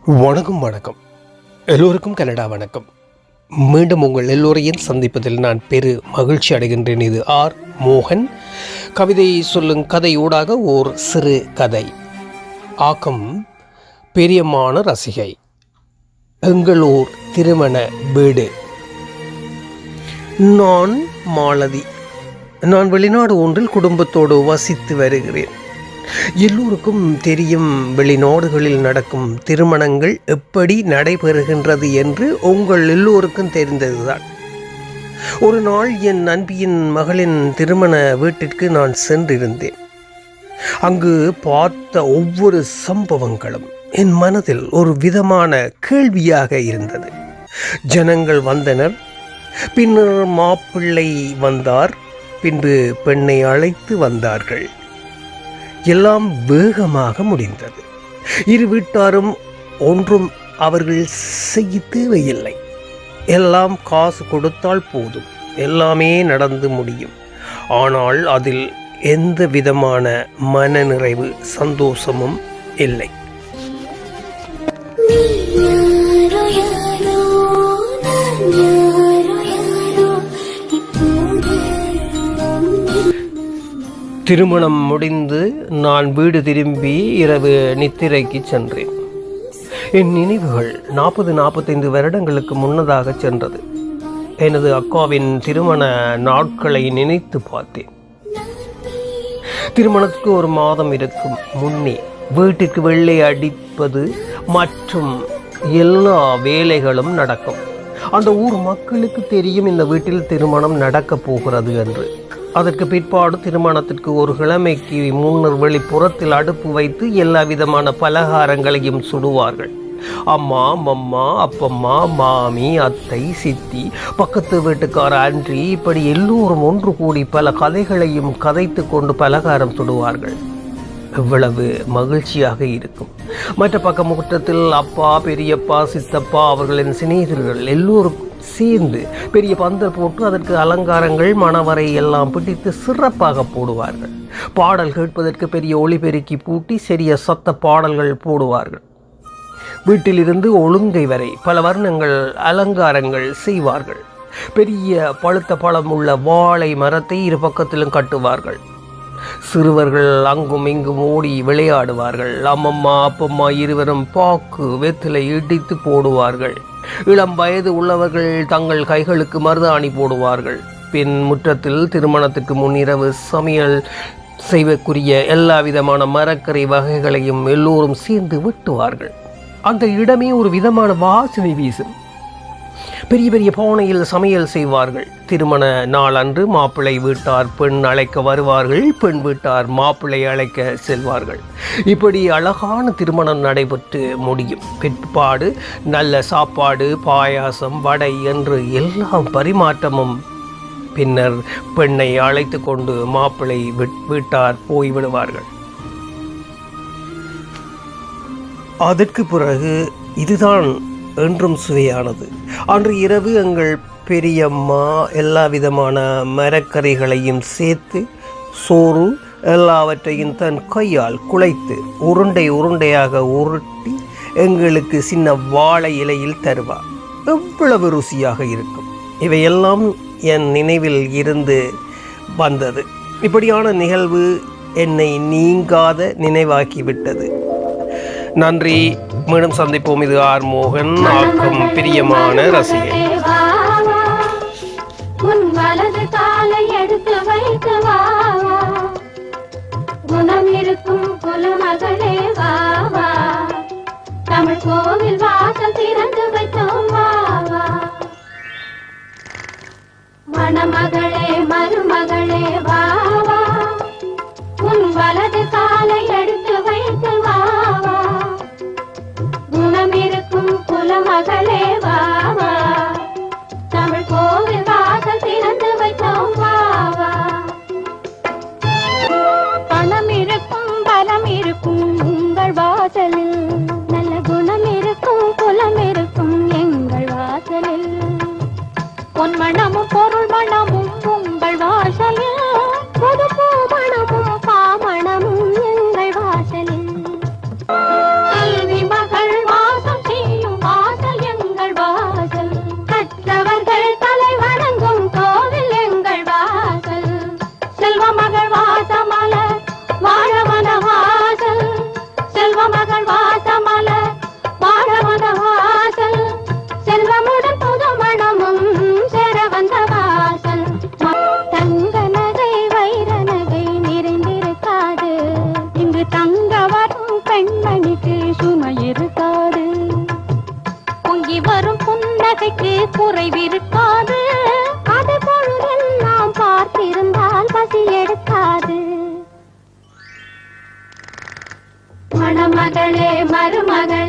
வணக்கம். எல்லோருக்கும் கனடா வணக்கம். மீண்டும் உங்கள் எல்லோரையும் சந்திப்பதில் நான் பெரு மகிழ்ச்சி அடைகின்றேன். இது ஆர் மோகன். கவிதை சொல்லும் கதையூடாக ஓர் சிறு கதை. ஆக்கம் பெரியம்மான ரசிகை. எங்களூர் திருமண வீடு. நான் மாலதி. நான் வெளிநாடு ஒன்றில் குடும்பத்தோடு வசித்து வருகிறேன். எல்லோருக்கும் தெரியும், வெளிநாடுகளில் நடக்கும் திருமணங்கள் எப்படி நடைபெறுகின்றது என்று உங்கள் எல்லோருக்கும் தெரிந்ததுதான். ஒரு நாள் என் நண்பியின் மகளின் திருமண வீட்டிற்கு நான் சென்றிருந்தேன். அங்கு பார்த்த ஒவ்வொரு சம்பவங்களும் என் மனதில் ஒரு விதமான கேள்வியாக இருந்தது. ஜனங்கள் வந்தனர், பின்னர் மாப்பிள்ளை வந்தார், பின்பு பெண்ணை அழைத்து வந்தார்கள். எல்லாம் வேகமாக முடிந்தது. இரு வீட்டாரும் ஒன்றும் அவர்கள் செய்ய தேவையில்லை. எல்லாம் காசு கொடுத்தால் போதும், எல்லாமே நடந்து முடியும். ஆனால் அதில் எந்த விதமான மனநிறைவு, சந்தோஷமும் இல்லை. திருமணம் முடிந்து நான் வீடு திரும்பி இரவு நித்திரைக்கு சென்றேன். என் நினைவுகள் 40-45 வருடங்களுக்கு முன்னதாக சென்றது. எனது அக்காவின் திருமண நாட்களை நினைத்து பார்த்தேன். திருமணத்துக்கு ஒரு மாதம் இருக்கும் முன்னே வீட்டுக்கு வெள்ளை அடிப்பது மற்றும் எல்லா வேலைகளும் நடக்கும். அந்த ஊர் மக்களுக்கு தெரியும் இந்த வீட்டில் திருமணம் நடக்கப் போகிறது என்று. அதற்கு பிற்பாடு திருமணத்திற்கு ஒரு கிழமைக்கு முன்னர் வெளிப்புறத்தில் அடுப்பு வைத்து எல்லா விதமான பலகாரங்களையும் சுடுவார்கள். அம்மா, மம்மா, அப்பம்மா, மாமி, அத்தை, சித்தி, பக்கத்து வீட்டுக்கார ஆண்டி, இப்படி எல்லோரும் ஒன்று கூடி பல கதைகளையும் கதைத்து கொண்டு பலகாரம் சுடுவார்கள். எவ்வளவு மகிழ்ச்சியாக இருக்கும். மற்ற பக்க முகூர்த்தத்தில் அப்பா, பெரியப்பா, சித்தப்பா, அவர்களின் சிநேகிதர்கள் எல்லோருக்கும் சேர்ந்து பெரிய பந்தல் போட்டு அதற்கு அலங்காரங்கள், மணவரை எல்லாம் பிடித்து சிறப்பாக போடுவார்கள். பாடல் கேட்பதற்கு பெரிய ஒளிபெருக்கி பூட்டி சிறிய சத்த பாடல்கள் போடுவார்கள். வீட்டிலிருந்து ஒழுங்கை வரை பல வர்ணங்கள் அலங்காரங்கள் செய்வார்கள். பெரிய பழுத்த பழம் உள்ள வாழை மரத்தை இரு பக்கத்திலும் கட்டுவார்கள். சிறுவர்கள் அங்கும் இங்கும் ஓடி விளையாடுவார்கள். அம்மம்மா, அப்பம்மா இருவரும் பாக்கு வெத்திலை இடித்து போடுவார்கள். இளம் வயது உள்ளவர்கள் தங்கள் கைகளுக்கு மருதாணி போடுவார்கள். பின் முற்றத்தில் திருமணத்துக்கு முன்னிரவு சமையல் செய்வதற்குரிய எல்லா விதமான மரக்கறி வகைகளையும் எல்லோரும் சேர்ந்து வெட்டுவார்கள். அந்த இடமே ஒரு விதமான வாசனை வீசும். பெரிய பெரிய பானையில் சமையல் செய்வார்கள். திருமண நாள் அன்று மாப்பிள்ளை வீட்டார் பெண் அழைக்க வருவார்கள், பெண் வீட்டார் மாப்பிள்ளை அழைக்க செல்வார்கள். இப்படி அழகான திருமணம் நடைபெற்று முடியும். பிற்பாடு நல்ல சாப்பாடு, பாயாசம், வடை என்று எல்லாம் பரிமாற்றமும். பின்னர் பெண்ணை அழைத்து கொண்டு மாப்பிள்ளை வீட்டார் போய்விடுவார்கள். அதற்கு பிறகு இதுதான் என்றும் சுவையானது. அன்று இரவு எங்கள் பெரியம்மா எல்லா விதமான மரக்கறிகளையும் சேர்த்து சோறு எல்லாவற்றையும் தன் கையால் குழைத்து உருண்டை உருண்டையாக உருட்டி எங்களுக்கு சின்ன வாழை இலையில் தருவார். எவ்வளவு ருசியாக இருக்கும். இவையெல்லாம் என் நினைவில் இருந்து வந்தது. இப்படியான நிகழ்வு என்னை நீங்காத நினைவாக்கிவிட்டது. நன்றி. மீண்டும் சந்திப்போம். இது ஆர் மோகன். ஆக்கம் பிரியமான ரசிகை. குணம் இருக்கும் குலமகளே வா வா, தமிழ் கோவில் வாசல் திறந்து வைத்தோம் வா வா. மணமகளே மருமகளே வா வா, உன் வலது காலை எடுத்து வைத்து வா வா. குணம் இருக்கும் குலமகளே வா வா, தமிழ் கோவில் வாசல் திறந்து வைத்தோம். குறைவிருக்காது. அது பொழுதெல்லாம் பார்த்திருந்தால் பசி எடுக்காது. மணமகளே மருமகளே